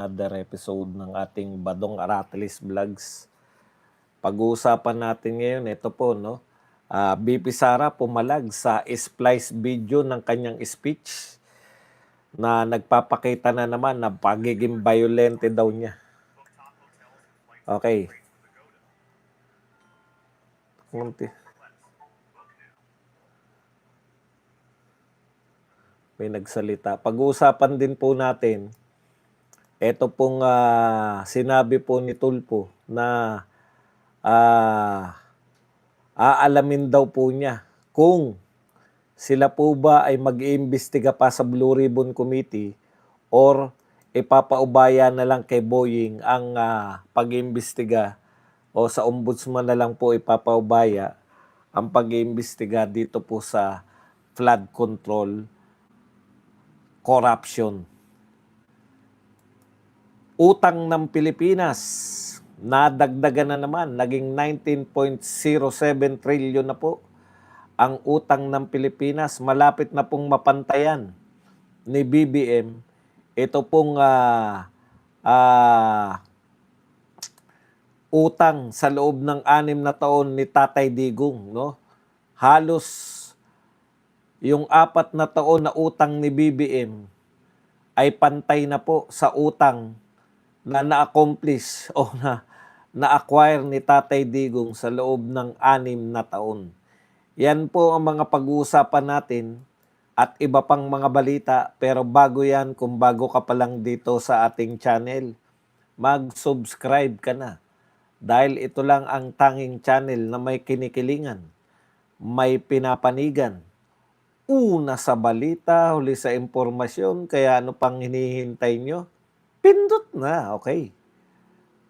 Another episode ng ating Badong Aratilis Vlogs. Pag-uusapan natin ngayon, ito po, no? BP Sara pumalag sa splice video ng kanyang speech na nagpapakita na naman na pagiging violente daw niya. Okay. May nagsalita. Pag-uusapan din po natin, ito pong sinabi po ni Tulfo na aalamin daw po niya kung sila po ba ay mag-iimbestiga pa sa Blue Ribbon Committee or ipapaubaya na lang kay Boying ang pag-iimbestiga o sa ombudsman na lang po ipapaubaya ang pag-iimbestiga dito po sa flood control corruption. Utang ng Pilipinas, nadagdagan na naman, naging 19.07 trillion na po ang utang ng Pilipinas. Malapit na pong mapantayan ni BBM. Ito pong utang sa loob ng 6 na taon ni Tatay Digong. No? Halos yung 4 na taon na utang ni BBM ay pantay na po sa utang na na-accomplish o na-acquire ni Tatay Digong sa loob ng 6 na taon. Yan po ang mga pag-uusapan natin at iba pang mga balita. Pero bago yan, kung bago ka pa lang dito sa ating channel, mag-subscribe ka na. Dahil ito lang ang tanging channel na may kinikilingan, may pinapanigan. Una sa balita, huli sa impormasyon, kaya ano pang hinihintay nyo? Pindot na, okay.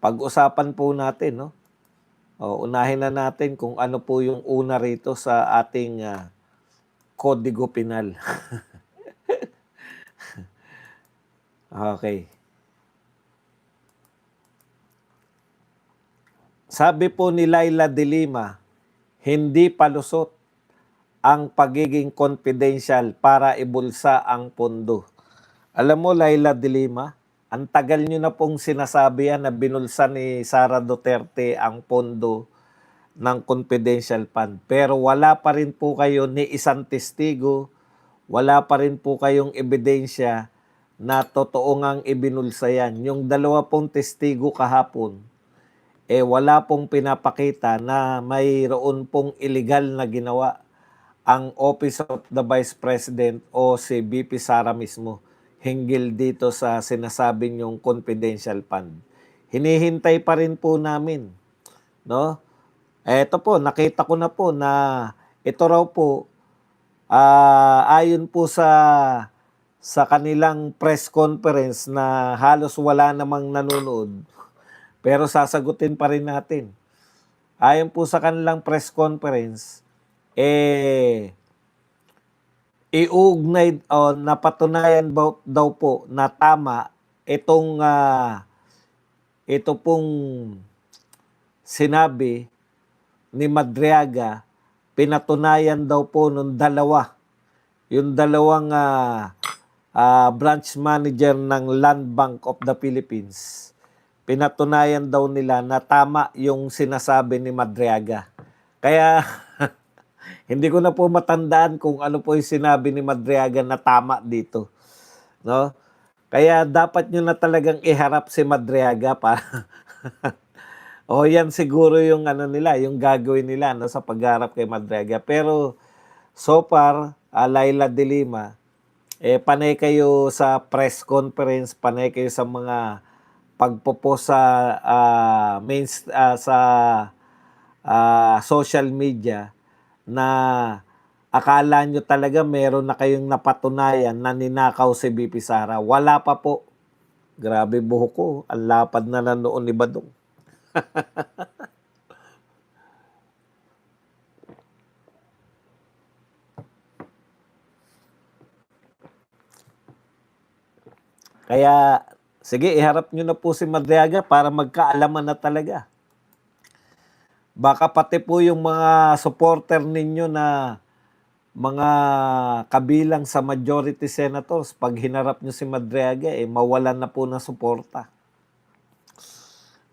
Pag-usapan po natin, no? Unahin na natin kung ano po yung una rito sa ating Kodigo Penal. Okay. Sabi po ni Laila de Lima, hindi palusot ang pagiging confidential para ibulsa ang pondo. Alam mo, Laila de Lima, ang tagal nyo na pong sinasabi yan na binulsa ni Sara Duterte ang pondo ng confidential fund. Pero wala pa rin po kayo ni isang testigo, wala pa rin po kayong ebidensya na totoo ngang ibinulsa yan. Yung 2 pong testigo kahapon, wala pong pinapakita na mayroon pong illegal na ginawa ang Office of the Vice President o si BP Sara mismo hinggil dito sa sinasabi niyong confidential fund. Hinihintay pa rin po namin, no? Ito po, nakita ko na po na ito raw po ayon po sa kanilang press conference na halos wala namang nanonood, pero sasagutin pa rin natin. Ayon po sa kanilang press conference, iugnay o napatunayan daw po na tama ito pong sinabi ni Madriaga. Pinatunayan daw po nung yung dalawang branch manager ng Land Bank of the Philippines. Pinatunayan daw nila na tama yung sinasabi ni Madriaga. Kaya hindi ko na po matandaan kung ano po yung sinabi ni Madriaga na tama dito. No? Kaya dapat nyo na talagang iharap si Madriaga para o yan siguro yung nila, yung gagawin nila no, sa pagharap kay Madriaga. Pero so far, Laila de Lima, panay kayo sa press conference, panay kayo sa mga pagpopost sa social media na akala nyo talaga meron na kayong napatunayan na ninakaw si BP Sara. Wala pa po. Grabe buhok ko. Ang lapad na noon ni Badong. Kaya, sige, iharap nyo na po si Madriaga para magkaalaman na talaga. Baka pati po yung mga supporter ninyo na mga kabilang sa majority senators, pag hinarap nyo si Madriaga, mawalan na po ng suporta.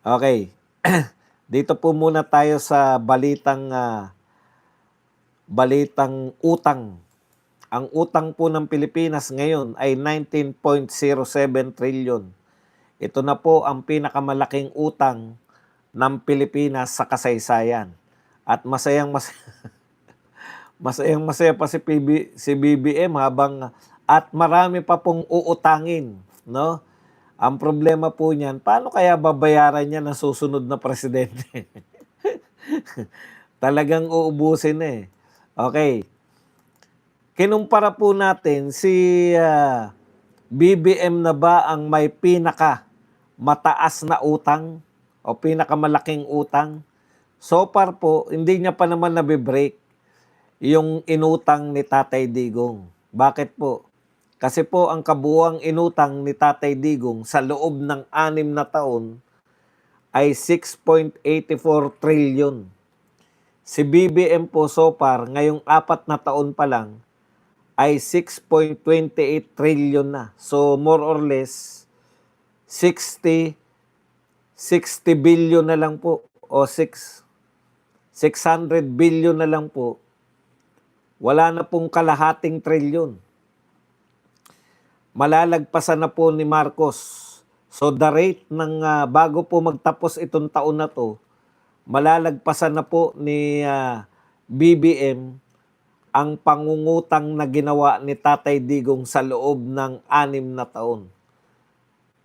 Okay. Dito po muna tayo sa balitang utang. Ang utang po ng Pilipinas ngayon ay 19.07 trillion. Ito na po ang pinakamalaking utang ng Pilipinas sa kasaysayan. At masayang-masaya pa si BBM at marami pa pong uutangin, no? Ang problema po niyan, paano kaya babayaran niya ng susunod na presidente? Talagang uubusin eh. Okay. Kinumpara po natin si BBM na ba ang may mataas na utang o pinakamalaking utang? So far po, hindi niya pa naman nabibreak yung inutang ni Tatay Digong. Bakit po? Kasi po ang kabuuang inutang ni Tatay Digong sa loob ng 6 na taon ay 6.84 trillion. Si BBM po so far, ngayong 4 na taon pa lang, ay 6.28 trillion na. So more or less, 60 billion na lang po o 600 billion na lang po. Wala na pong kalahating trilyon. Malalagpasan na po ni Marcos. So the rate ng bago po magtapos itong taon na to, malalagpasan na po ni BBM ang pangungutang na ginawa ni Tatay Digong sa loob ng 6 na taon.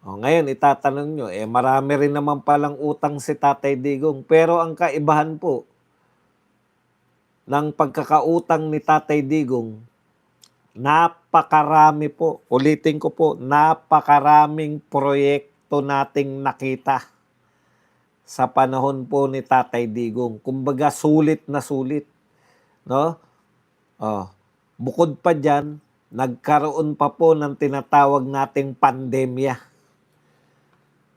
O, ngayon, itatanong nyo, marami rin naman palang utang si Tatay Digong. Pero ang kaibahan po ng pagkakautang ni Tatay Digong, napakarami po, ulitin ko po, napakaraming proyekto nating nakita sa panahon po ni Tatay Digong. Kumbaga, sulit na sulit. No? Bukod pa dyan, nagkaroon pa po ng tinatawag nating pandemya.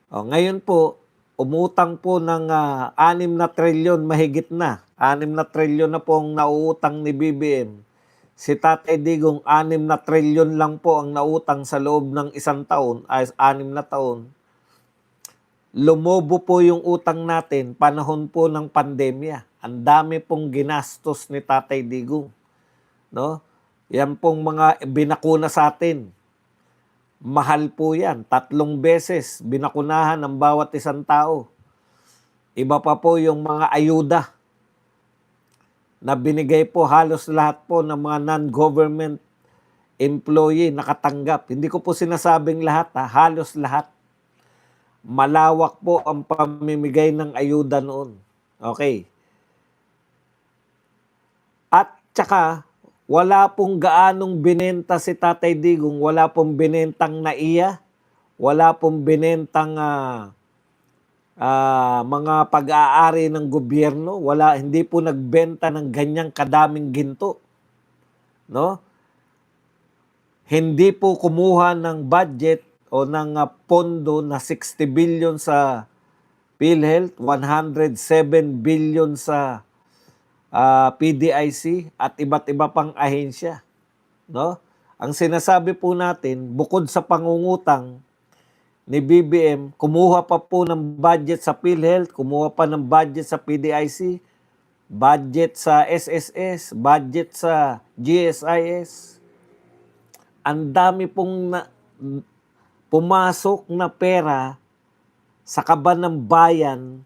Ngayon po, umutang po ng 6 na trilyon, mahigit na. 6 na trilyon na po ang nauutang ni BBM. Si Tatay Digong, 6 na trilyon lang po ang nautang sa loob ng 1 taon, ay 6 na taon. Lumobo po yung utang natin, panahon po ng pandemya. Ang dami pong ginastos ni Tatay Digong. No? Yan pong mga binakuna sa atin. Mahal po yan. 3 beses binakunahan ang bawat isang tao. Iba pa po yung mga ayuda na binigay po halos lahat po ng mga non-government employee nakatanggap. Hindi ko po sinasabing lahat, halos lahat. Malawak po ang pamimigay ng ayuda noon. Okay. At saka, wala pong gaanong binenta si Tatay Digong, wala pong binentang NAIA, wala pong binentang mga pag-aari ng gobyerno, hindi po nagbenta ng ganyang kadaming ginto. No? Hindi po kumuha ng budget o ng pondo na 60 billion sa PhilHealth, 107 billion sa PDIC at iba't iba pang ahensya. No? Ang sinasabi po natin, bukod sa pangungutang ni BBM, kumuha pa po ng budget sa PhilHealth, kumuha pa ng budget sa PDIC, budget sa SSS, budget sa GSIS. Ang dami pong pumasok na pera sa kaban ng bayan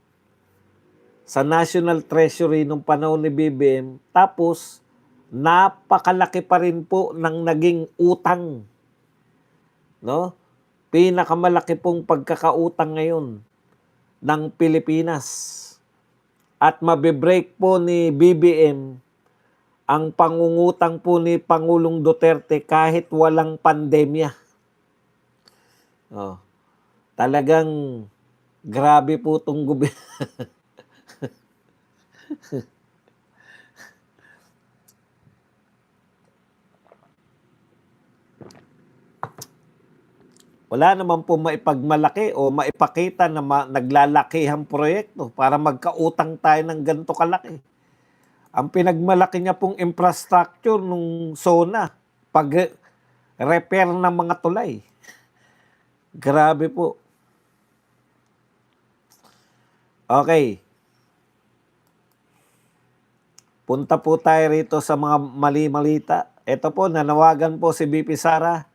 sa National Treasury nung panahon ni BBM, tapos napakalaki pa rin po ng naging utang. No? Pinakamalaki pong pagkakautang ngayon ng Pilipinas. At mabibreak po ni BBM ang pangungutang po ni Pangulong Duterte kahit walang pandemya. Talagang grabe po itong gobyerno. Wala naman po maipagmalaki o maipakita na naglalakihang proyekto para magkautang tayo ng ganito kalaki. Ang pinagmalaki niya pong infrastructure nung SONA, pag-repair ng mga tulay. Grabe po. Okay. Punta po tayo rito sa mga mali-malita. Ito po, nanawagan po si BP Sara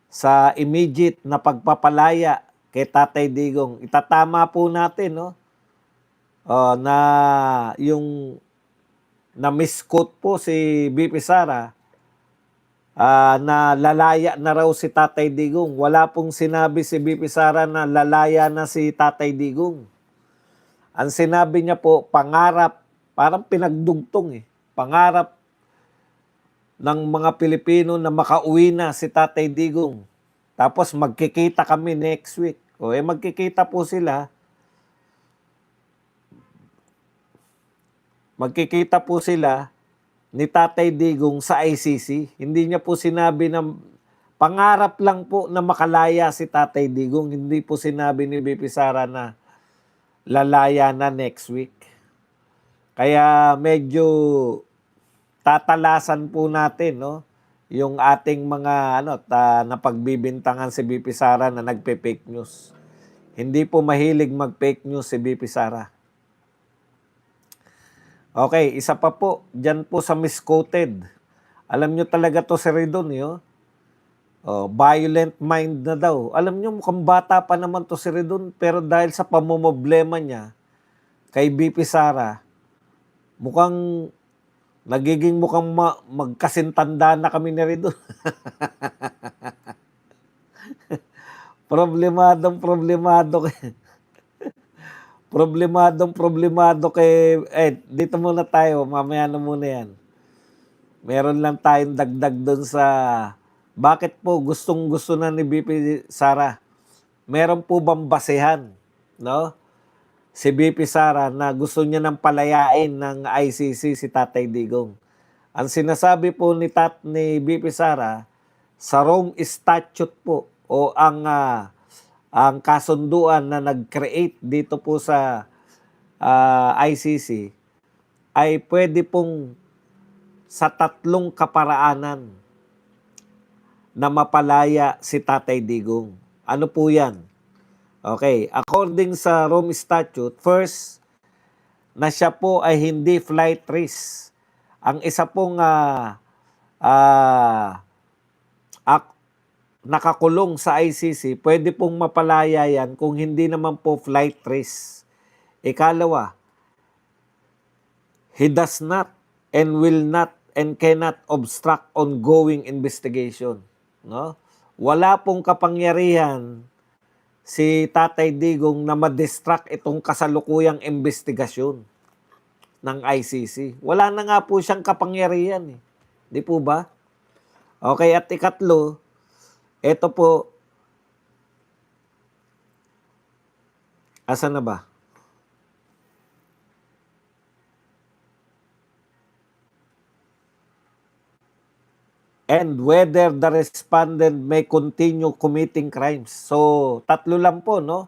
sa immediate na pagpapalaya kay Tatay Digong. Itatama po natin, no? Na yung na-misquote po si BP Sara na lalaya na raw si Tatay Digong. Wala pong sinabi si BP Sara na lalaya na si Tatay Digong. Ang sinabi niya po, pangarap, parang pinagdugtong pangarap ng mga Pilipino na makauwi na si Tatay Digong. Tapos magkikita kami next week. O magkikita po sila. Magkikita po sila ni Tatay Digong sa ICC. Hindi niya po sinabi na pangarap lang po na makalaya si Tatay Digong. Hindi po sinabi ni BP Sara na lalaya na next week. Kaya medyo tatalasan po natin, no, yung ating mga napagbibintangan si BP Sara na nagpe-fake news. Hindi po mahilig mag-fake news si BP Sara. Okay, isa pa po, dyan po sa misquoted. Alam nyo talaga to si Redon, violent mind na daw. Alam nyo, mukhang bata pa naman to si Redon, pero dahil sa pamumblema niya kay BP Sara, mukhang magkasintanda na kami na Redon. Problemado kay dito muna tayo, mamaya na muna yan. Meron lang tayong dagdag doon sa bakit po gustong-gusto na ni BP Sara. Meron po bang basehan, no? Si BP Sara na gusto niya nang palayain ng ICC si Tatay Digong. Ang sinasabi po ni BP Sara sa Rome Statute po o ang kasunduan na nag-create dito po sa ICC ay pwede pong sa 3 kaparaanan na mapalaya si Tatay Digong. Ano po yan? Okay, according sa Rome Statute, first, na siya po ay hindi flight risk. Ang isa pong nakakulong sa ICC, pwede pong mapalaya yan kung hindi naman po flight risk. Ikalawa, he does not and will not and cannot obstruct ongoing investigation. No? Wala pong kapangyarihan si Tatay Digong na ma-distract itong kasalukuyang investigasyon ng ICC. Wala na nga po siyang kapangyarihan. Di po ba? Okay, at ikatlo, ito po, asa na ba? And whether the respondent may continue committing crimes. So, 3 lang po, no?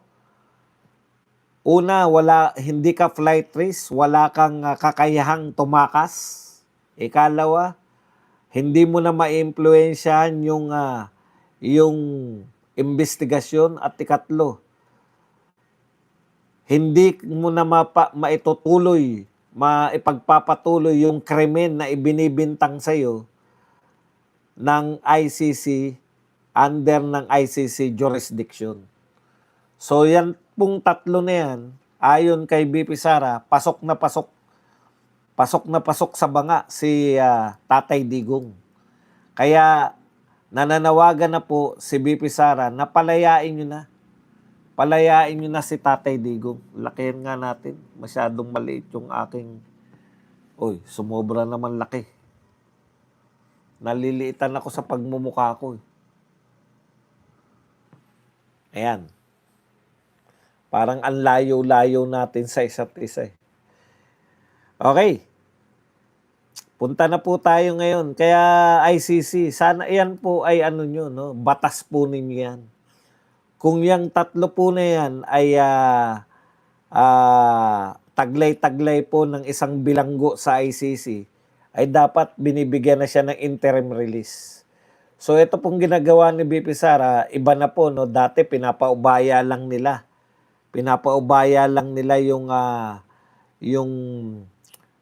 Una, hindi ka flight risk, wala kang kakayahang tumakas. Ikalawa, hindi mo na ma-impluwensyahan yung investigasyon. At ikatlo, hindi mo na maipagpapatuloy yung krimen na ibinibintang sa'yo ng ICC under ng ICC jurisdiction. So yan pong 3 na yan, ayon kay BP Sara, pasok na pasok sa banga si Tatay Digong. Kaya nananawagan na po si BP Sara na palayain nyo na. Palayain nyo na si Tatay Digong. Lakihan nga natin. Masyadong maliit yung aking... sumobra naman laki. Naliliitan ako sa pagmumukha ko. Ayan. Parang ang layo-layo natin sa isa't isa. Okay. Punta na po tayo ngayon. Kaya ICC, sana yan po ay no? Batas po ninyo yan. Kung yung 3 po na yan ay taglay-taglay po ng isang bilanggo sa ICC, ay dapat binibigyan na siya ng interim release. So ito pong ginagawa ni BP Sara, iba na po, no? Dati pinapaubaya lang nila. Pinapaubaya lang nila yung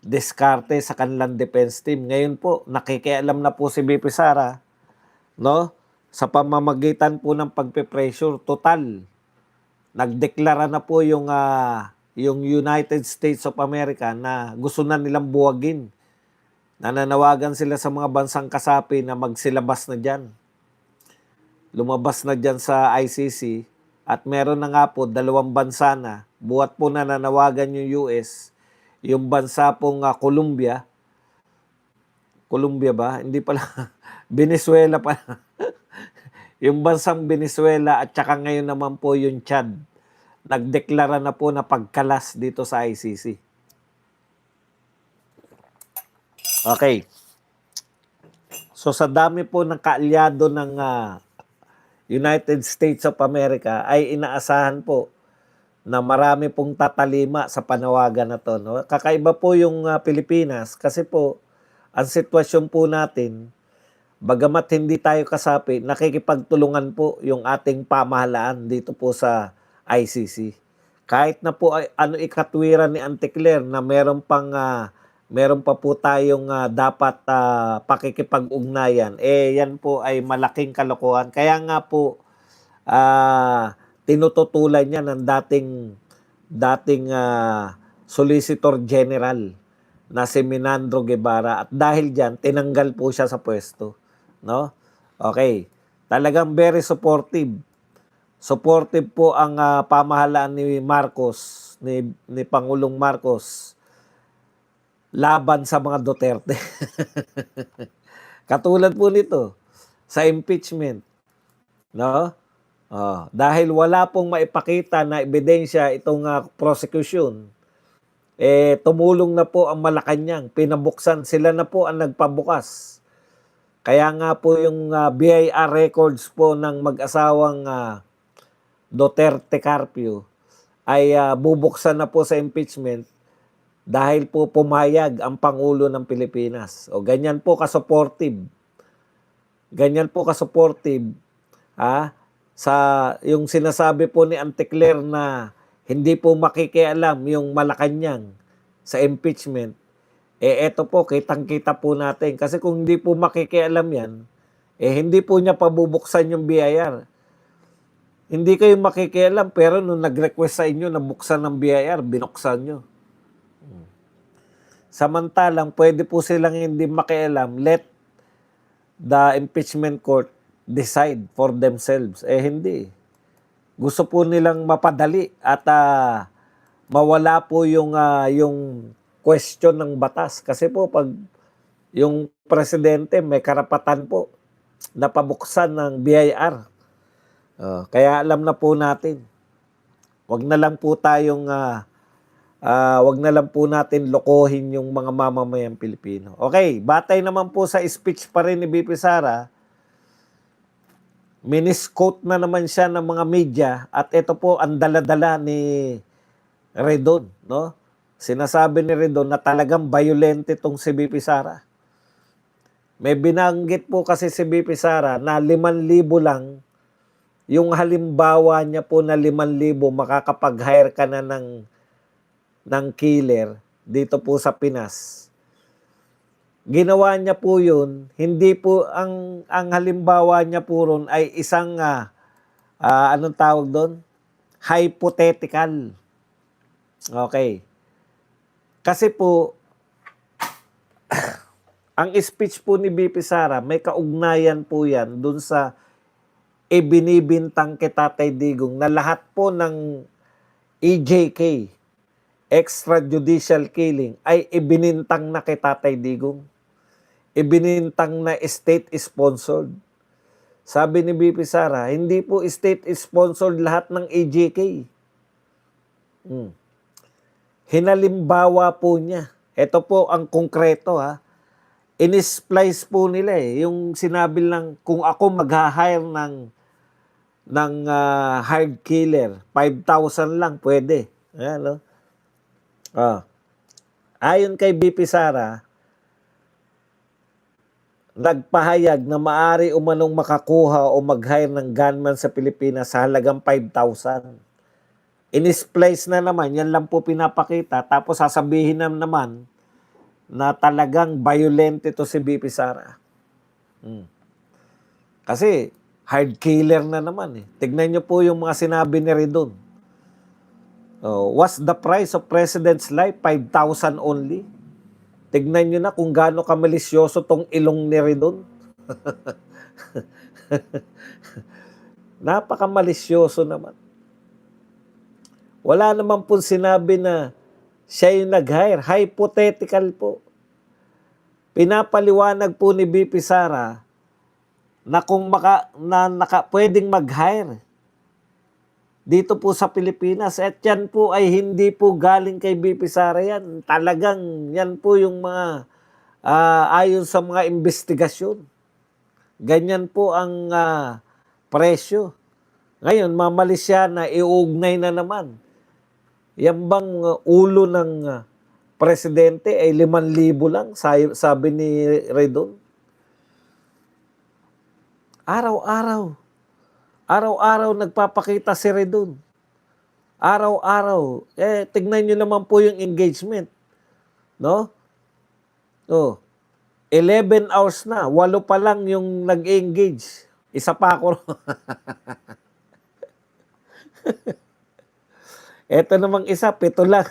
diskarte sa kanilang defense team. Ngayon po, nakikialam na po si BP Sara, no? Sa pamamagitan po ng pagpe-pressure total. Nagdeklara na po yung United States of America na gusto na nilang buwagin. Nananawagan sila sa mga bansang kasapi na magsilabas na dyan. Lumabas na dyan sa ICC at meron na nga po 2 bansa na. Buhat po nananawagan yung US, yung bansa pong Colombia. Colombia ba? Hindi pala. Venezuela pala. Yung bansang Venezuela at saka ngayon naman po yung Chad. Nagdeklara na po na pagkalas dito sa ICC. Okay. So sa dami po ng kaalyado ng United States of America ay inaasahan po na marami pong tatalima sa panawagan na to. No? Kakaiba po yung Pilipinas kasi po ang sitwasyon po natin, bagamat hindi tayo kasapi, nakikipagtulungan po yung ating pamahalaan dito po sa ICC. Kahit na po ay ikatwiran ni Auntie Claire na meron pa po tayong dapat pakikipag-ugnayan, yan po ay malaking kalokohan. Kaya nga po tinututulan niya ng dating Solicitor General na si Menandro Guevara at dahil diyan tinanggal po siya sa pwesto, no? Okay. Talagang very supportive. Supportive po ang pamahalaan ni Marcos, ni Pangulong Marcos laban sa mga Duterte. Katulad po nito sa impeachment, no? Dahil wala pong maipakita na ebidensya itong prosecution, tumulong na po ang Malacanang, pinabuksan, sila na po ang nagpabukas. Kaya nga po yung BIR records po ng mag-asawang Duterte Carpio ay bubuksan na po sa impeachment dahil po pumayag ang Pangulo ng Pilipinas. O ganyan po ka-supportive. Ganyan po ka-supportive sa yung sinasabi po ni Auntie Claire na hindi po makikialam yung Malacanang sa impeachment. Eto po, kitang-kita po natin. Kasi kung hindi po makikialam yan, hindi po niya pabubuksan yung BIR. Hindi kayo makikialam, pero nung nag-request sa inyo na buksan ng BIR, binuksan nyo. Samantalang, pwede po silang hindi makialam, let the impeachment court decide for themselves. Hindi. Gusto po nilang mapadali at mawala po yung question ng batas. Kasi po, pag yung presidente may karapatan po na pabuksan ng BIR. Kaya alam na po natin. Wag na lang po natin lokohin yung mga mamamayang Pilipino. Okay, batay naman po sa speech pa rin ni BP Sara, minisquote na naman siya ng mga media at ito po ang daladala ni Redon, no? Sinasabi ni Redon na talagang violent itong si BP Sara. May binanggit po kasi si BP Sara na 5,000 lang yung halimbawa niya po na 5,000 makakapag-hire ka na ng killer dito po sa Pinas. Ginawa niya po yun, hindi po ang halimbawa niya po ron ay isang anong tawag doon? Hypothetical. Okay. Kasi po ang speech po ni BP Sara may kaugnayan po yan doon sa ibinibintang kay Tatay Digong na lahat po ng EJK, extrajudicial killing, ay ibinintang na kay Tatay Digong. Ibinintang na state-sponsored. Sabi ni BP Sara, hindi po state-sponsored lahat ng EJK. Hinalimbawa po niya. Ito po ang konkreto In-splice po nila yung sinabi lang, kung ako mag-hire ng hired killer, 5,000 lang pwede. Ayan, no? Ah, ayon kay BP Sara, nagpahayag na maari umanong makakuha o mag-hire ng gunman sa Pilipinas sa halagang 5,000. In-splice na naman, yan lang po pinapakita. Tapos sasabihin na naman na talagang violent ito si BP Sara. Kasi hard killer na naman eh. Tignan nyo po yung mga sinabi ni Redon. What's the price of President's life? 5,000 only. Tignan nyo na kung gaano kamalisyoso tong ilong ni Redon. Napakamalisyoso naman. Wala naman po sinabi na siya yung nag-hire. Hypothetical po. Pinapaliwanag po ni BP Sara na kung pwedeng mag-hire dito po sa Pilipinas. At yan po ay hindi po galing kay BP Sara yan. Talagang yan po yung mga ayon sa mga investigasyon. Ganyan po ang presyo. Ngayon, mamalis siya na iugnay na naman. Yan bang ulo ng presidente ay 5,000 lang, sabi ni Redon. Araw-araw nagpapakita si Redon. Araw-araw. Tignan nyo naman po yung engagement. No? 11 hours na. 8 pa lang yung nag-engage. Isa pa ako. Eto namang isa, 7 lang.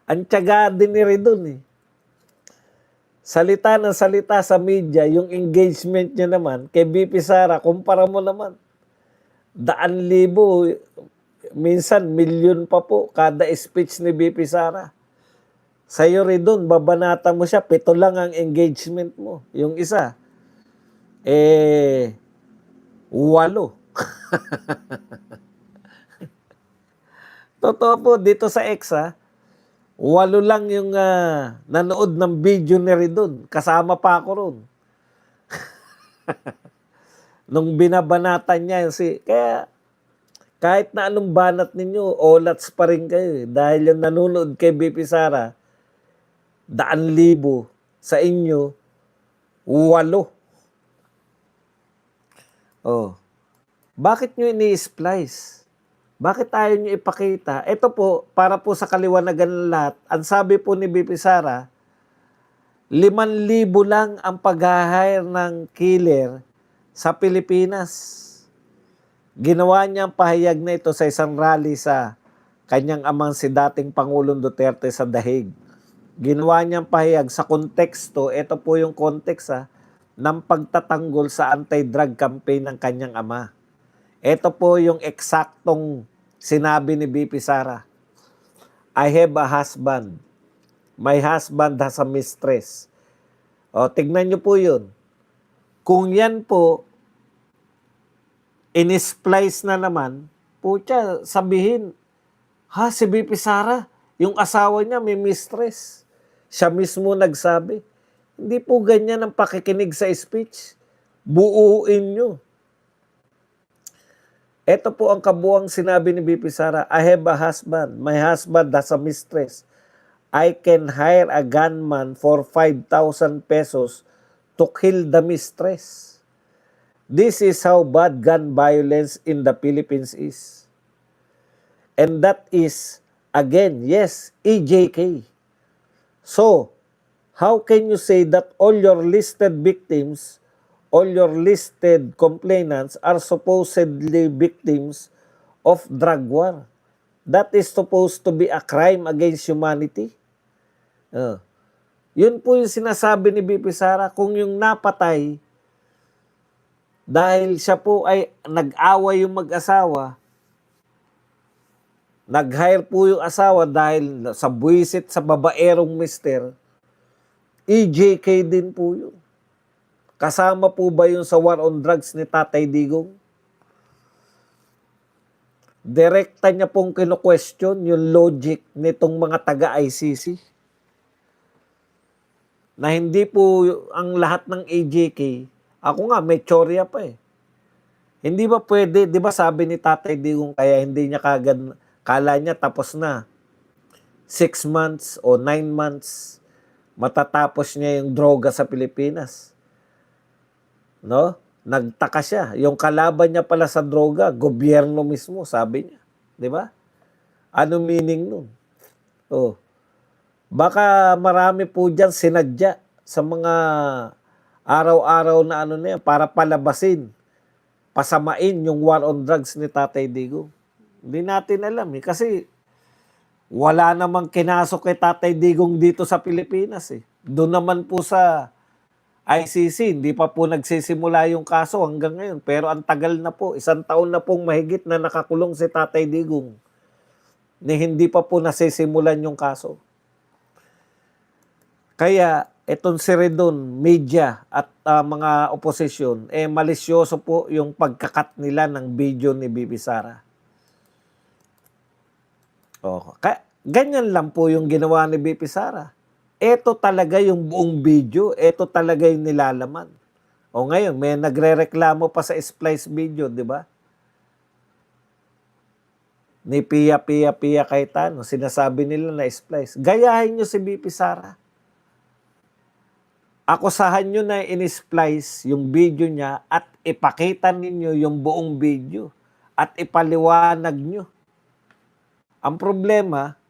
Ang tiyaga din ni Redon eh. Salita ng salita sa media, yung engagement niya naman, kay BP Sara, kumpara mo naman. 100,000, minsan milyon pa po, kada speech ni BP Sara. Sa'yo Redon, babanata mo siya, 7 lang ang engagement mo. Yung isa, 8. Totoo po, dito sa X 8 lang yung nanood ng video ni Redon. Kasama pa ako ron. Nung binabanatan niya, kaya kahit na anong banat ninyo, olats pa rin kayo. Dahil yung nanonood kay BP Sara, 100,000 sa inyo, 8. Bakit nyo ini-splice? Bakit ayaw nyo ipakita? Ito po, para po sa kaliwanagan ng lahat, ang sabi po ni BP Sara, 5,000 lang ang pag-hire ng killer sa Pilipinas. Ginawa niya ang pahayag na ito sa isang rally sa kanyang amang si dating Pangulong Duterte sa Dahig. Ginawa niya ang pahayag sa konteksto, ito po yung kontekst ng pagtatanggol sa anti-drug campaign ng kanyang ama. Ito po yung eksaktong sinabi ni BP Sara. I have a husband. My husband has a mistress. Tignan niyo po yun. Kung yan po, in-splice na naman, pucha, sabihin, si BP Sara, yung asawa niya may mistress. Siya mismo nagsabi. Hindi po ganyan ang pakikinig sa speech. Buuin nyo. Ito po ang kabuang sinabi ni BP Sara, I have a husband. My husband has a mistress. I can hire a gunman for 5,000 pesos to kill the mistress. This is how bad gun violence in the Philippines is. And that is, again, yes, EJK. So, how can you say that all your listed victims, all your listed complainants are supposedly victims of drug war? That is supposed to be a crime against humanity. Yun po yung sinasabi ni BP Sara, kung yung napatay, dahil siya po ay nag-away yung mag-asawa, nag-hire po yung asawa dahil sa buwisit sa babaerong mister, EJK din po yun. Kasama po ba yun sa war on drugs ni Tatay Digong? Direkta niya pong kino-question yung logic nitong mga taga-ICC. Na hindi po ang lahat ng EJK, ako nga may tsorya pa eh. Hindi ba pwede, di ba sabi ni Tatay Digong kaya hindi niya kala niya tapos na. 6 months o 9 months, matatapos niya yung droga sa Pilipinas. No? Nagtaka siya. Yung kalaban niya pala sa droga, gobyerno mismo, sabi niya. Di ba? Ano meaning nun? Oh. Baka marami po dyan sinadya sa mga araw-araw na ano na yan para palabasin, pasamain yung war on drugs ni Tatay Digong. Hindi natin alam eh. Kasi wala namang kinasok kay Tatay Digong dito sa Pilipinas eh. Doon naman po sa ICC, hindi pa po nagsisimula yung kaso hanggang ngayon. Pero ang tagal na po, 1 taon na pong mahigit na nakakulong si Tatay Digong ni hindi pa po nasisimulan yung kaso. Kaya itong si Redon, media at mga oposisyon, malisyoso po yung pagkakat nila ng video ni Bibi Sara. Ganyan lang po yung ginawa ni Bibi Sara. Ito talaga yung buong video, ito talaga yung nilalaman. O ngayon, may nagrereklamo pa sa Splice video, di ba? Ni Pia Cayetano, sinasabi nila na Splice. Gayahin nyo si Bibi Sara. Akusahan nyo na in-splice yung video niya at ipakita ninyo yung buong video at ipaliwanag nyo. Ang problema,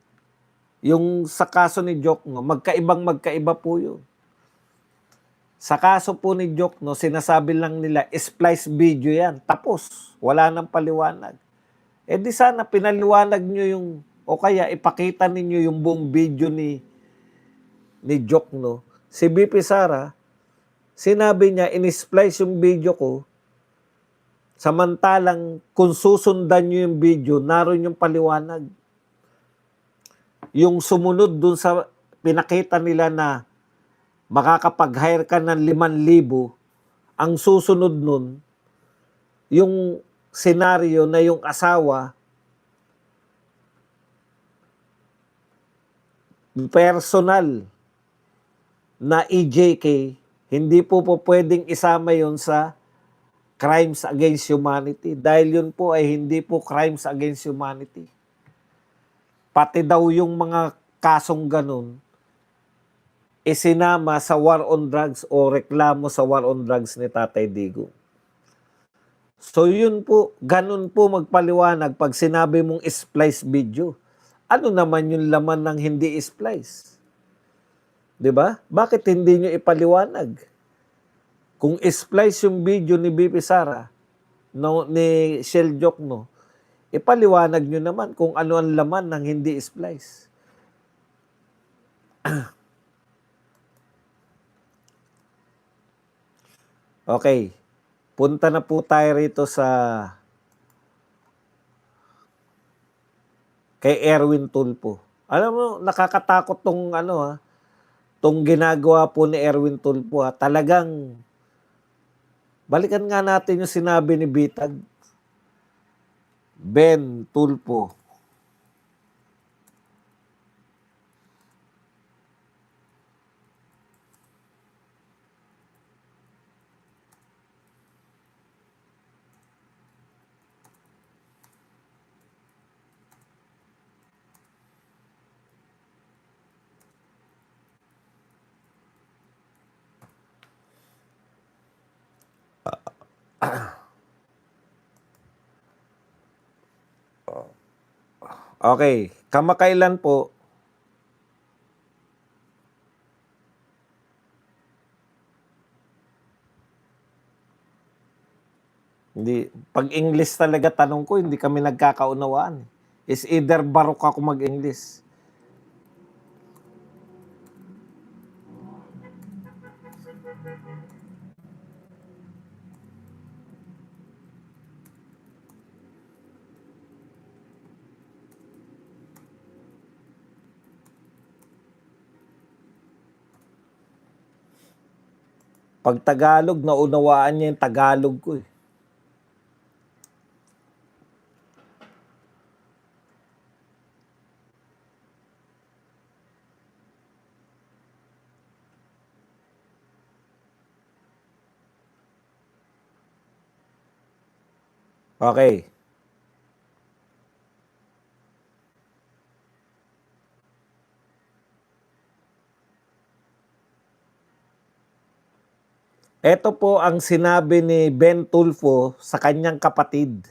yung sa kaso ni Jokno, magkaiba po yun. Sa kaso po ni Jokno, sinasabi lang nila, splice video yan. Tapos, wala nang paliwanag. Di sana pinaliwanag nyo yung, o kaya ipakita ninyo yung buong video ni Jokno. Si BP Sara, sinabi niya, in-splice yung video ko, samantalang kung susundan nyo yung video, naroon yung paliwanag. Yung sumunod dun sa pinakita nila na makakapag-hire ka ng 5,000, ang susunod nun, yung senaryo na yung asawa, personal na EJK, hindi po pwedeng isama yon sa crimes against humanity dahil yun po ay hindi po crimes against humanity. Pati daw yung mga kasong ganun, isinama sa war on drugs o reklamo sa war on drugs ni Tatay Digong. So yun po, ganun po magpaliwanag pag sinabi mong splice video. Ano naman yung laman ng hindi splice? 'Di ba? Bakit hindi nyo ipaliwanag? Kung splice yung video ni BP Sara, ni Shell Jokno, ipaliwanag nyo naman kung ano ang laman ng hindi splice. Okay. Punta na po tayo rito sa kay Erwin Tulfo. Alam mo, nakakatakot tong ginagawa po ni Erwin Tulfo. Talagang, balikan nga natin yung sinabi ni Bitag. Ben Tulfo. Okay, kamakailan po, pag English talaga tanong ko, hindi kami nagkakaunawaan. Is either barok ako mag-English. Pag Tagalog, naunawaan niya yung Tagalog ko eh. Okay. Ito po ang sinabi ni Ben Tulfo sa kanyang kapatid,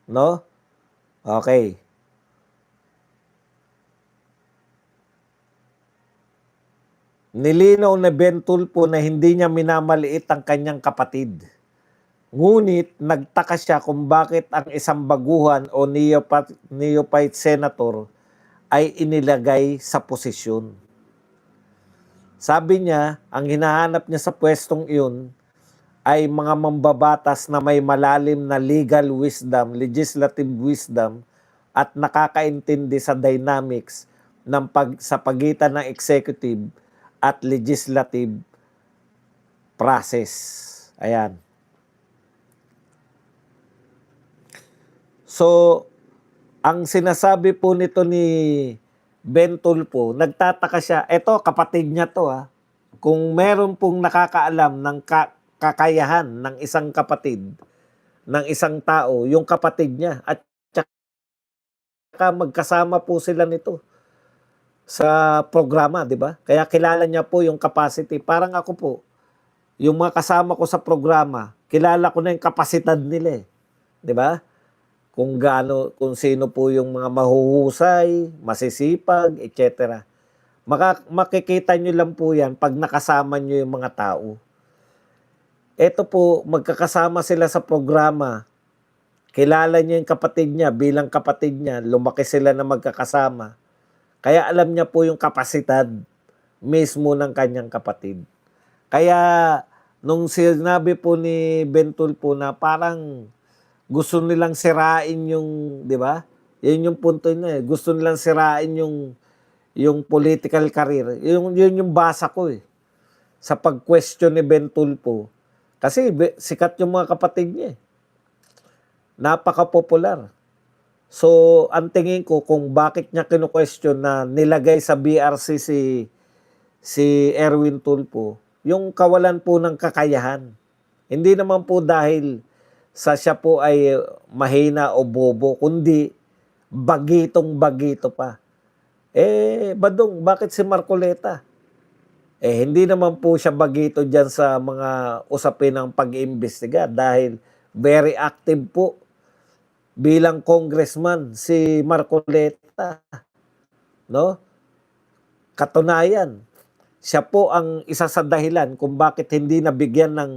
no? Okay. Nilinaw na Ben Tulfo na hindi niya minamaliit ang kanyang kapatid. Ngunit nagtaka siya kung bakit ang isang baguhan o neophyte senator ay inilagay sa posisyon. Sabi niya, ang hinahanap niya sa pwestong iyon ay mga mambabatas na may malalim na legal wisdom, legislative wisdom, at nakakaintindi sa dynamics sa pagitan ng executive at legislative process. Ayan. So, ang sinasabi po nito ni Ben Tulfo, nagtataka siya, eto kapatid niya to kung meron pong nakakaalam ng kakayahan ng isang kapatid, ng isang tao, yung kapatid niya, at saka magkasama po sila nito sa programa, di ba? Kaya kilala niya po yung capacity. Parang ako po, yung mga kasama ko sa programa, kilala ko na yung kapasidad nila di ba? Kung gaano, kung sino po yung mga mahuhusay, masisipag, etc. Makikita nyo lang po yan pag nakasama nyo yung mga tao. Ito po, magkakasama sila sa programa. Kilala niya yung kapatid niya, bilang kapatid niya, lumaki sila na magkakasama. Kaya alam niya po yung kapasidad mismo ng kanyang kapatid. Kaya nung sinabi po ni Ben Tulfo na parang gusto nilang sirain yung, di ba? Yun yung punto niya Gusto nilang sirain yung political career. Yun yung basa ko sa pag-question ni Ben Tulfo. Kasi sikat yung mga kapatid niya Napaka-popular. So, ang tingin ko kung bakit niya kinu-question na nilagay sa BRC si Erwin Tulfo, yung kawalan po ng kakayahan. Hindi naman po dahil sa siya po ay mahina o bobo, kundi bagitong-bagito pa. Badong, bakit si Marcoleta? Hindi naman po siya bagito dyan sa mga usapin ng pag-iimbestiga dahil very active po bilang congressman si Marcoleta, no? Katunayan, siya po ang isa sa dahilan kung bakit hindi nabigyan ng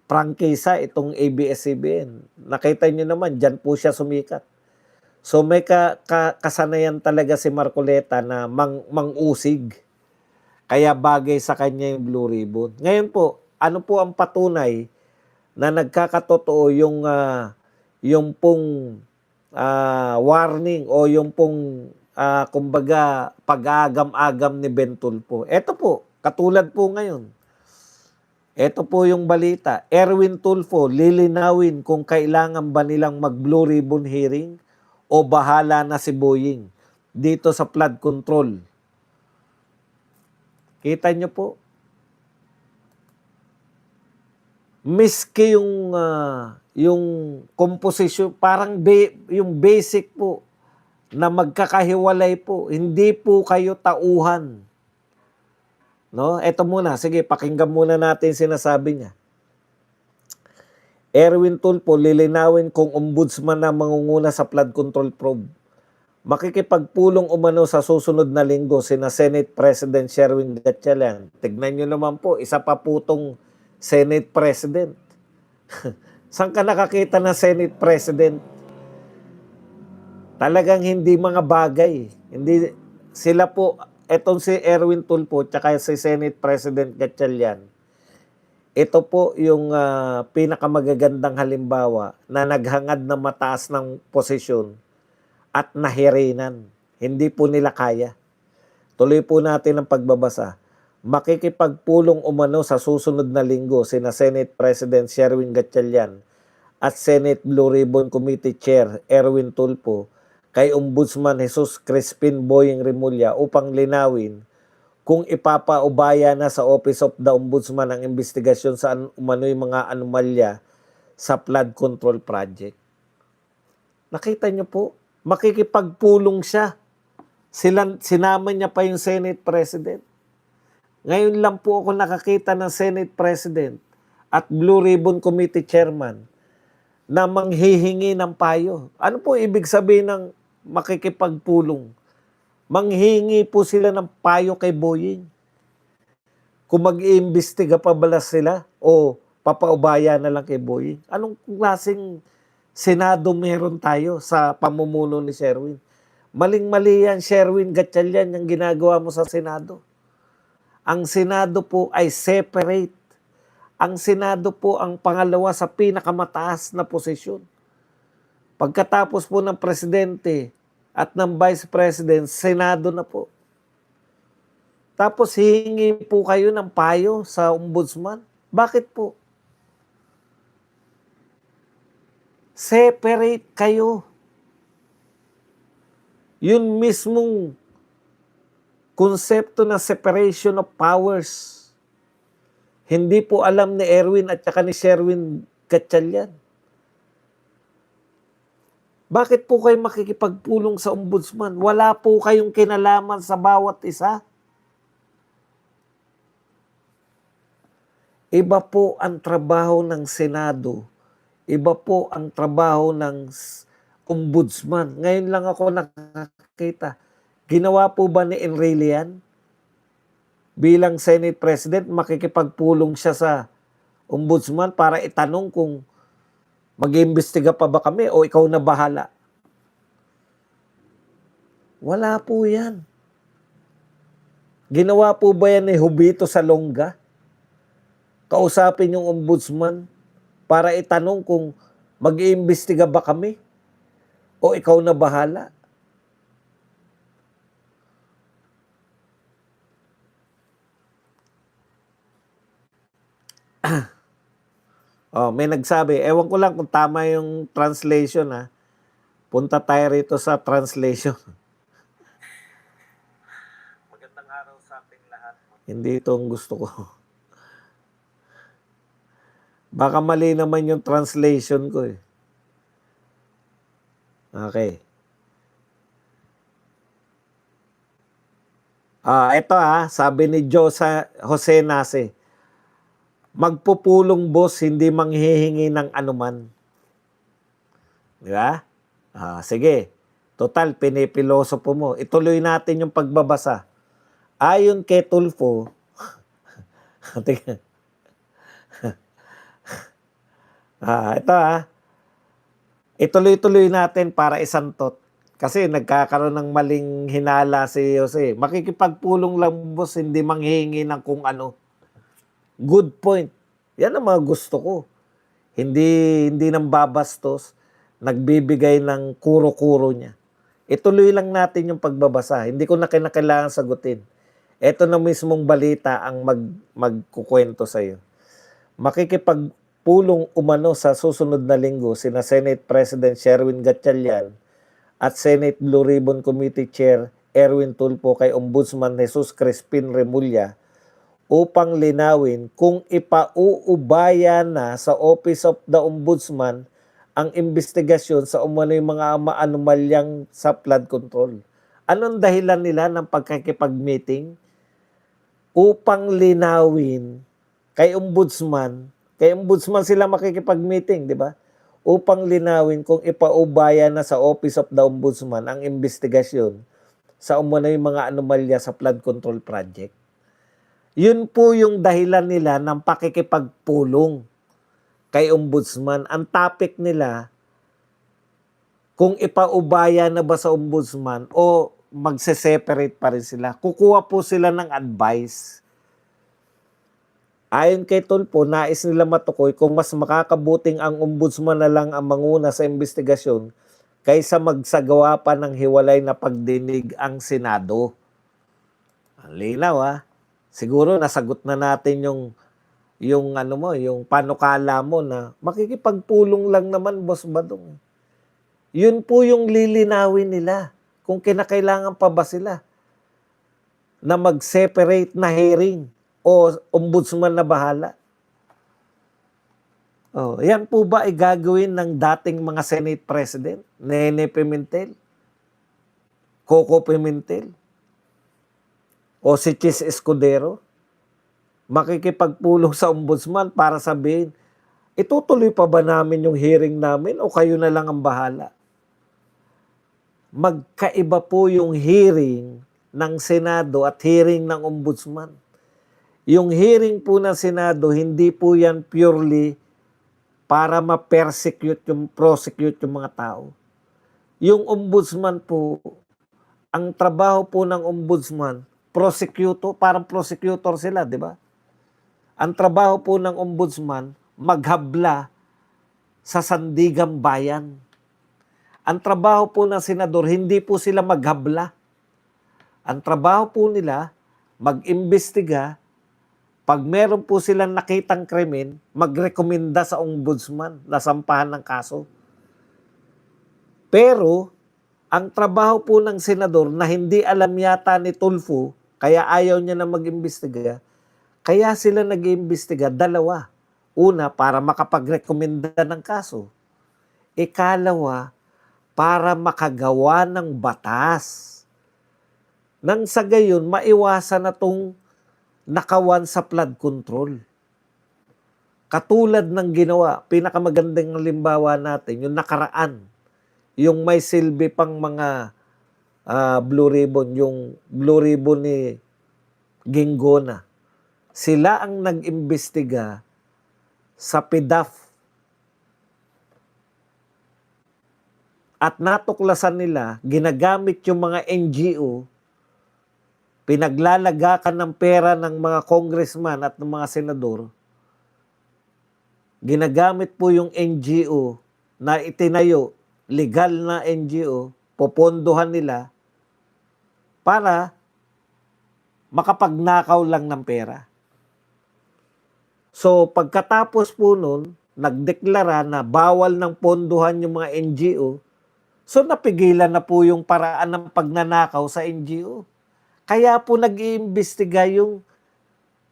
prangkisa itong ABS-CBN. Nakita niyo naman, dyan po siya sumikat. So may kasanayan talaga si Marcoleta na mang-usig. Kaya bagay sa kanya yung Blue Ribbon. Ngayon po, ano po ang patunay na nagkakatotoo yung pong warning o yung pong kumbaga pag-agam-agam ni Ben Tulfo. Ito po, katulad po ngayon. Ito po yung balita. Erwin Tulfo, lilinawin kung kailangan ba nilang mag-Blue Ribbon hearing o bahala na si Boying dito sa flood control. Kita nyo po? Miski yung composition, parang yung basic po na magkakahiwalay po. Hindi po kayo tauhan. No? Ito muna, sige, pakinggan muna natin sinasabi niya. Erwin Tulfo, lilinawin kung ombudsman na mangunguna sa flood control probe. Makikipagpulong umano sa susunod na linggo sina Senate President Sherwin Gatchalian. Tignan nyo naman po, isa pa putong Senate President. Saan ka nakakita na Senate President? Talagang hindi mga bagay. Hindi sila po, etong si Erwin Tulfo tsaka si Senate President Gatchalian. Ito po yung pinakamagagandang halimbawa na naghangad na mataas ng posisyon at nahirinan. Hindi po nila kaya. Tuloy po natin ang pagbabasa. Makikipagpulong umano sa susunod na linggo sina Senate President Sherwin Gatchalian at Senate Blue Ribbon Committee Chair Erwin Tulfo kay Ombudsman Jesus Crispin Boying Remulla upang linawin kung ipapaubaya na sa Office of the Ombudsman ang investigasyon sa umano'y mga anomalya sa flood control project. Nakita niyo po? Makikipagpulong siya. Sinama niya pa yung Senate President. Ngayon lang po ako nakakita ng Senate President at Blue Ribbon Committee Chairman na manghihingi ng payo. Ano po ibig sabihin ng makikipagpulong? Manghihingi po sila ng payo kay Boying. Kung mag-iimbestiga pa bala sila o papaubaya na lang kay Boying. Anong klaseng Senado meron tayo sa pamumuno ni Sherwin? Maling-mali yan, Sherwin Gatchalian, yung ginagawa mo sa Senado. Ang Senado po ay separate. Ang Senado po ang pangalawa sa pinakamataas na posisyon. Pagkatapos po ng Presidente at ng Vice President, Senado na po. Tapos hihingi po kayo ng payo sa Ombudsman. Bakit po? Separate kayo. Yun mismong konsepto na separation of powers. Hindi po alam ni Erwin at saka ni Sherwin Gatchalian. Bakit po kayo makikipagpulong sa Ombudsman? Wala po kayong kinalaman sa bawat isa. Iba po ang trabaho ng Senado. Iba po ang trabaho ng Ombudsman. Ngayon lang ako nakakita. Ginawa po ba ni Enrile yan? Bilang Senate President, makikipagpulong siya sa Ombudsman para itanong kung mag-iimbestiga pa ba kami o ikaw na bahala. Wala po yan. Ginawa po ba yan ni Hubito Salonga? Kausapin yung Ombudsman para itanong kung mag-iimbestiga ba kami o ikaw na bahala. May nagsabi, ewan ko lang kung tama yung translation ha. Punta tayo rito sa translation. Magandang araw sa ating lahat. Hindi ito ang gusto ko. Baka mali naman yung translation ko eh. Okay. Ito sabi ni Jose Nase, magpupulong boss, hindi manghihingi ng anuman. Di ba? Sige. Total, pinipilosopo mo. Ituloy natin yung pagbabasa. Ayon kay Tulfo, ituloy-tuloy natin para isantot. Kasi nagkakaroon ng maling hinala si Jose. Makikipagpulong lang boss, hindi manghihingi ng kung ano. Good point. Yan ang mga gusto ko. Hindi nang babastos, nagbibigay ng kuro-kuro niya. Ituloy lang natin yung pagbabasa. Hindi ko na kailangan sagutin. Ito na mismong balita ang magkukwento sa iyo. Makikipagpulong umano sa susunod na linggo sina Senate President Sherwin Gatchalian at Senate Blue Ribbon Committee Chair Erwin Tulfo kay Ombudsman Jesus Crispin Remulla upang linawin kung ipauubaya na sa Office of the Ombudsman ang investigasyon sa umano'y mga anomalyang sa flood control. Anong dahilan nila ng pagkikipag-meeting? Upang linawin kay Ombudsman sila makikipag-meeting, di ba? Upang linawin kung ipaubaya na sa Office of the Ombudsman ang investigasyon sa umano'y mga anomalya sa flood control project. Yun po yung dahilan nila ng pakikipagpulong kay Ombudsman. Ang topic nila, kung ipaubaya na ba sa Ombudsman o magse-separate pa rin sila. Kukuha po sila ng advice. Ayon kay Tulfo, nais nila matukoy kung mas makakabuting ang Ombudsman na lang ang manguna sa investigasyon kaysa magsagawa pa ng hiwalay na pagdinig ang Senado. Ang linaw Siguro nasagot na natin yung panukala mo na makikipagpulong lang naman, Boss Badong. Yun po yung lilinawin nila kung kinakailangan pa ba sila na mag-separate na hearing o Ombudsman na bahala. Yan po ba ay gagawin ng dating mga Senate President? Nene Pimentel? Coco Pimentel? O si Chis Escudero? makikipagpulong sa ombudsman para sabihin, itutuloy pa ba namin yung hearing namin o kayo na lang ang bahala? Magkaiba po yung hearing ng Senado at hearing ng ombudsman. Yung hearing po ng Senado, hindi po yan purely para ma-persecute prosecute yung mga tao. Yung ombudsman po, ang trabaho po ng ombudsman, prosecutor, parang prosecutor sila, di ba? Ang trabaho po ng ombudsman, maghabla sa sandigang bayan. Ang trabaho po ng senador, hindi po sila maghabla. Ang trabaho po nila, mag-imbestiga. Pag meron po silang nakitang krimen, magrekomenda sa ombudsman na sampahan ng kaso. Pero, ang trabaho po ng senador na hindi alam yata ni Tulfo, kaya ayaw niya na mag-imbestiga, kaya sila nag-iimbestiga, dalawa. Una, para makapagrekomenda ng kaso. Ikalawa, para makagawa ng batas. Nang sa gayon, maiwasan na itong nakawan sa flood control. Katulad ng ginawa, pinakamagandang halimbawa natin, yung nakaraan, yung may silbi pang mga blue ribbon, yung blue ribbon ni Ginggona. Sila ang nag-imbestiga sa PDAF at natuklasan nila, ginagamit yung mga NGO, pinaglalagakan ng pera ng mga congressman at ng mga senador, ginagamit po yung NGO na itinayo, legal na NGO, popondohan nila para makapagnakaw lang ng pera. So, pagkatapos po nun, nagdeklara na bawal ng pondohan yung mga NGO, so napigilan na po yung paraan ng pagnanakaw sa NGO. Kaya po nag-iimbestiga yung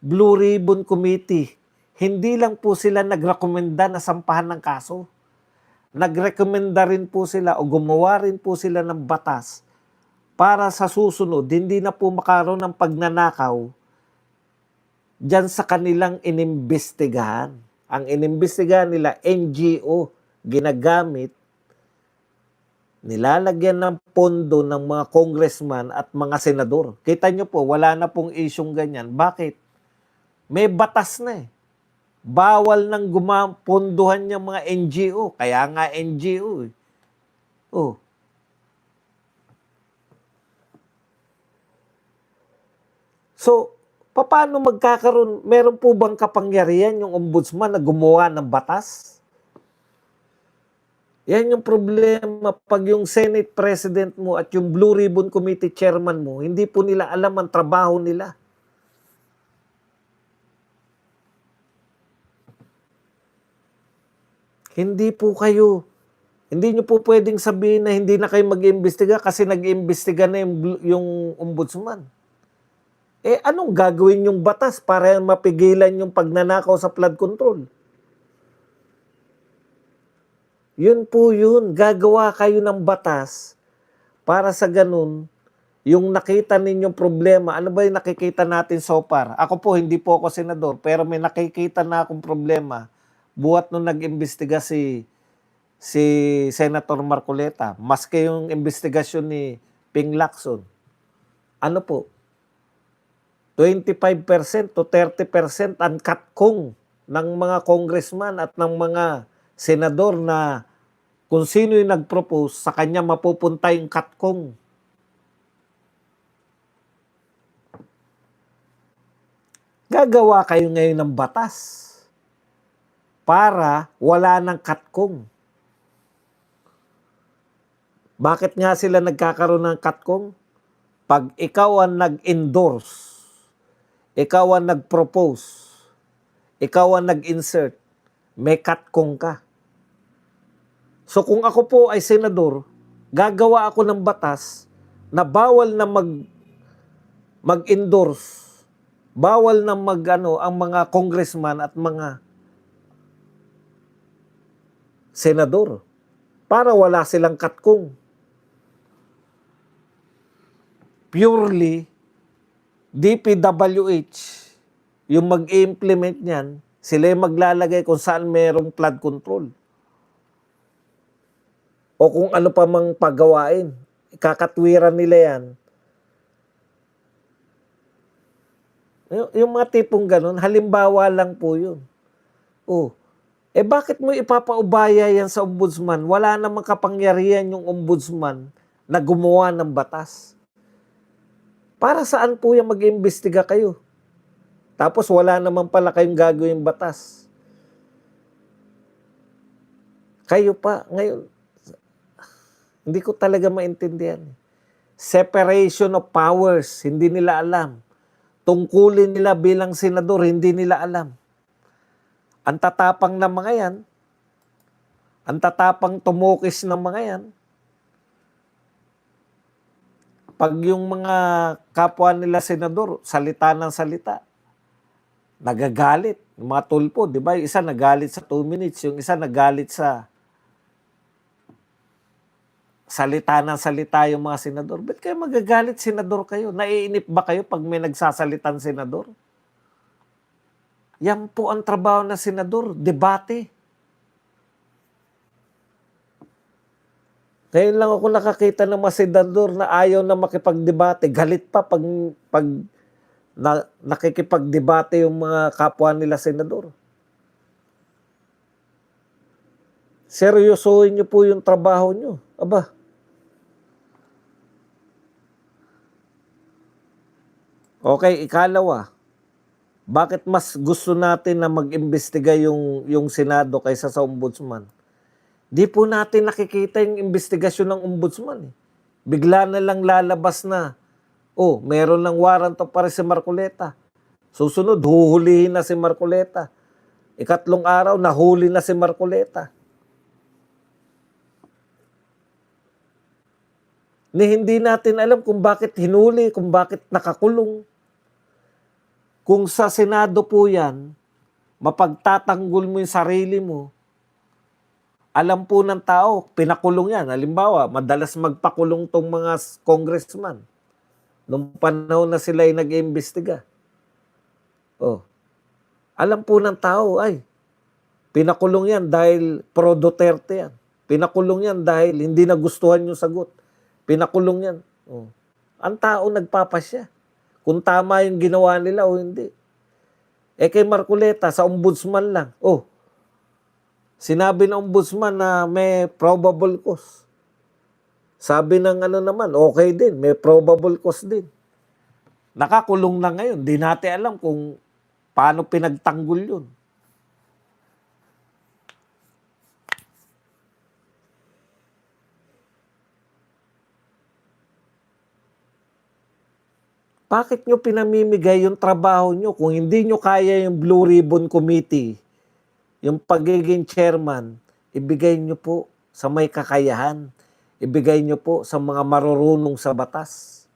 Blue Ribbon Committee. Hindi lang po sila nagrekomenda na sampahan ng kaso. Nagrekomenda rin po sila o gumawa rin po sila ng batas para sa susunod, hindi na po makaroon ng pagnanakaw dyan sa kanilang inimbestigahan. Ang inimbestigahan nila, NGO, ginagamit, nilalagyan ng pondo ng mga congressman at mga senador. Kita nyo po, wala na pong isyong ganyan. Bakit? May batas na eh. Bawal nang pondohan yung mga NGO. Kaya nga NGO eh. Oh. So, paano magkakaroon? Meron po bang kapangyarihan yung ombudsman na gumawa ng batas? Yan yung problema pag yung Senate President mo at yung Blue Ribbon Committee Chairman mo, hindi po nila alam ang trabaho nila. Hindi nyo po pwedeng sabihin na hindi na kayo mag-iimbestiga kasi nag-iimbestiga na yung ombudsman. Eh, anong gagawin yung batas para mapigilan yung pagnanakaw sa flood control? Yun po yun. Gagawa kayo ng batas para sa ganun, yung nakita ninyong problema, ano ba yung nakikita natin so far? Ako po, hindi po ako senador, pero may nakikita na akong problema. Buhat nung nag-imbestiga si Senator Marcoleta, maski yung investigasyon ni Ping Lacson. Ano po? 25% to 30% ang katkong ng mga congressman at ng mga senador na kung sino yung nag-propose, sa kanya mapupunta yung katkong. Gagawa kayo ngayon ng batas para wala ng katkong. Bakit nga sila nagkakaroon ng katkong? Pag ikaw ang nag-endorse, ikaw ang nag-propose, ikaw ang nag-insert, may katkong ka. So kung ako po ay senador, gagawa ako ng batas na bawal na mag-endorse, bawal na ang mga congressman at mga senador para wala silang katkong. Purely DPWH Yung mag-implement niyan, sila yung maglalagay kung saan merong flood control. O kung ano pa mang pagawain. Kakatwiran nila yan. Yung mga tipong ganun, halimbawa lang po yun. Oh, bakit mo ipapaubaya yan sa ombudsman? Wala namang kapangyarihan yung ombudsman na gumawa ng batas. Para saan po yung mag-iimbestiga kayo? Tapos wala naman pala kayong gagawing batas. Kayo pa, ngayon, hindi ko talaga maintindihan. Separation of powers, hindi nila alam. Tungkulin nila bilang senador, hindi nila alam. Ang tatapang ng mga yan, ang tatapang tumukis ng mga yan, pag yung mga kapwa nila senador, salita ng salita, nagagalit. Yung mga tulpo, di ba? Yung isa nagalit sa 2 minutes, yung isa nagalit sa salita ng salita yung mga senador. Ba't kayo magagalit, senador kayo? Naiinip ba kayo pag may nagsasalitan senador? Yan po ang trabaho ng senador, debate. Ngayon lang ako nakakita ng mga senador na ayaw na makipagdebate. Galit pa pag nakikipagdebate yung mga kapwa nila senador. Seryosohin niyo po yung trabaho niyo. Aba. Okay, ikalawa. Bakit mas gusto natin na mag-imbestiga yung Senado kaysa sa Ombudsman? Di po natin nakikita yung investigasyon ng Ombudsman. Bigla na lang lalabas na, meron ng warrant of arrest si Marcoleta. Susunod, huhulihin na si Marcoleta. Ikatlong araw, nahuli na si Marcoleta. Hindi natin alam kung bakit hinuli, kung bakit nakakulong. Kung sa Senado po yan, mapagtatanggol mo yung sarili mo, alam po ng tao, pinakulong yan. Halimbawa, madalas magpakulong tong mga congressman nung panahon na sila ay nag-iimbestiga. Alam po ng tao, pinakulong yan dahil pro Duterte yan. Pinakulong yan dahil hindi nagustuhan yung sagot. Pinakulong yan. Ang tao nagpapasya. Kung tama yung ginawa nila o hindi. Kay Marcoleta, sa ombudsman lang. Sinabi ng ombudsman na may probable cause. Sabi ng naman, okay din, may probable cause din. Nakakulong na ngayon. Di natin alam kung paano pinagtanggol yun. Bakit nyo pinamimigay yung trabaho nyo kung hindi nyo kaya yung Blue Ribbon Committee, yung pagiging chairman, ibigay nyo po sa may kakayahan. Ibigay nyo po sa mga marurunong sa batas.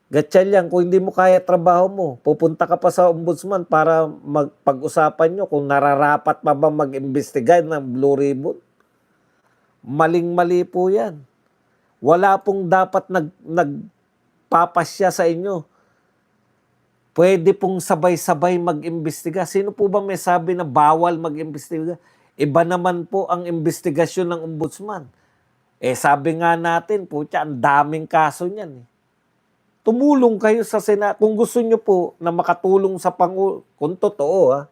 Gatyan lang, kung hindi mo kaya trabaho mo, pupunta ka pa sa ombudsman para magpag-usapan nyo kung nararapat pa ba mag-imbestiga ng Blue Ribbon. Maling-mali po yan. Wala pong dapat nagpapasya sa inyo. Pwede pong sabay-sabay mag-imbestiga. Sino po ba may sabi na bawal mag-imbestiga? Iba naman po ang investigasyon ng ombudsman. Sabi nga natin, ang daming kaso niyan. Tumulong kayo sa Senado. Kung gusto nyo po na makatulong sa Pangulo, kung totoo,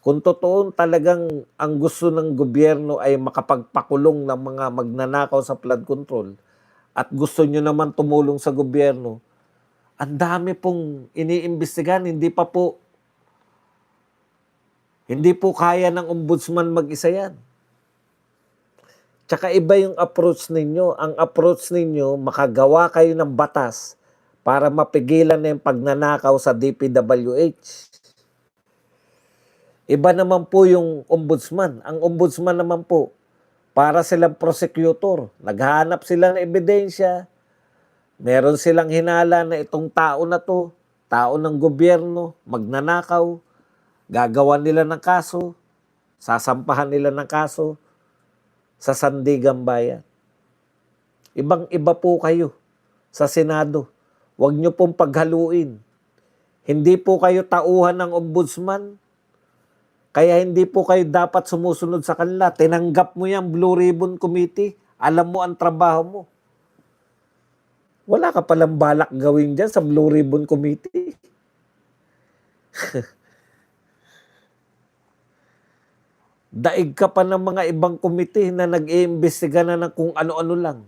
kung totoo talagang ang gusto ng gobyerno ay makapagpakulong ng mga magnanakaw sa flood control at gusto nyo naman tumulong sa gobyerno, ang dami pong iniimbestigahan, hindi po kaya ng ombudsman mag-isa yan. Tsaka iba yung approach ninyo. Ang approach ninyo, makagawa kayo ng batas para mapigilan na yung pagnanakaw sa DPWH. Iba naman po yung ombudsman. Ang ombudsman naman po, para silang prosecutor. Naghahanap sila ng ebidensya. Meron silang hinala na itong tao na to, tao ng gobyerno, magnanakaw, gagawan nila ng kaso, sasampahan nila ng kaso sa Sandigan Bayan. Ibang-iba po kayo sa Senado. Huwag nyo pong paghaluin. Hindi po kayo tauhan ng ombudsman. Kaya hindi po kayo dapat sumusunod sa kanila. Tinanggap mo yan, Blue Ribbon Committee. Alam mo ang trabaho mo. Wala ka palang balak gawin dyan sa Blue Ribbon Committee. Daig ka pa ng mga ibang committee na nag-iimbestiga na ng kung ano-ano lang.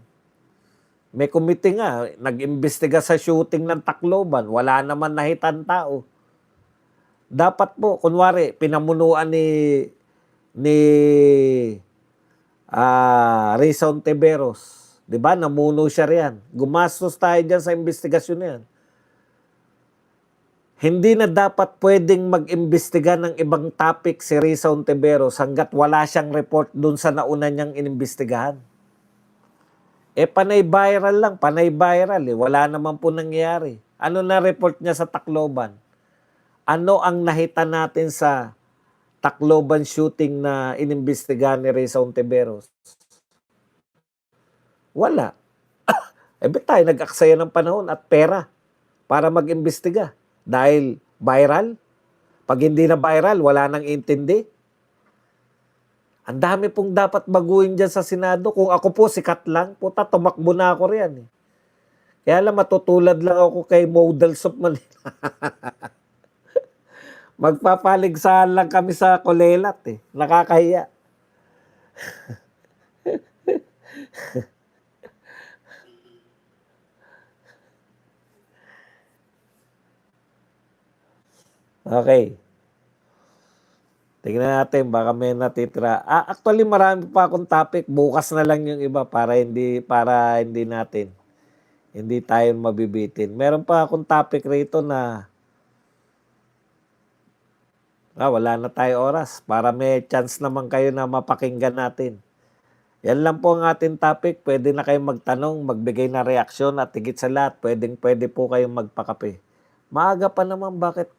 May committee nga, nag-imbestiga sa shooting ng Tacloban. Wala naman nahitan tao. Dapat po, kunwari, pinamunuan ni Risa Ontiveros. Diba? Namuno siya riyan. Gumastos tayo dyan sa investigasyon na yan. Hindi na dapat pwedeng mag-imbestiga ng ibang topic si Risa Ontiveros hanggat wala siyang report dun sa nauna niyang inimbestigahan. Panay viral lang, panay viral eh. Wala naman po nangyayari. Ano na report niya sa Tacloban? Ano ang nakita natin sa Tacloban shooting na inimbestigahan ni Risa Ontiveros? Wala. Tayo nag-aksaya ng panahon at pera para mag-imbestiga. Dahil viral. Pag hindi na viral, wala nang intindi. Ang dami pong dapat baguhin dyan sa Senado. Kung ako po sikat lang, puta, tumakbo na ako riyan. Kaya lang, matutulad lang ako kay Models of Manila. Magpapaligsahan lang kami sa Colelat eh. Nakakahiya. Okay. Tingnan natin, baka may natitira. Actually, marami pa akong topic. Bukas na lang yung iba para hindi natin. Hindi tayo mabibitin. Meron pa akong topic rito na wala na tayo oras para may chance naman kayo na mapakinggan natin. Yan lang po ang ating topic. Pwede na kayong magtanong, magbigay na reaksyon at higit sa lahat, pwede po kayong magpakape. Maaga pa naman, bakit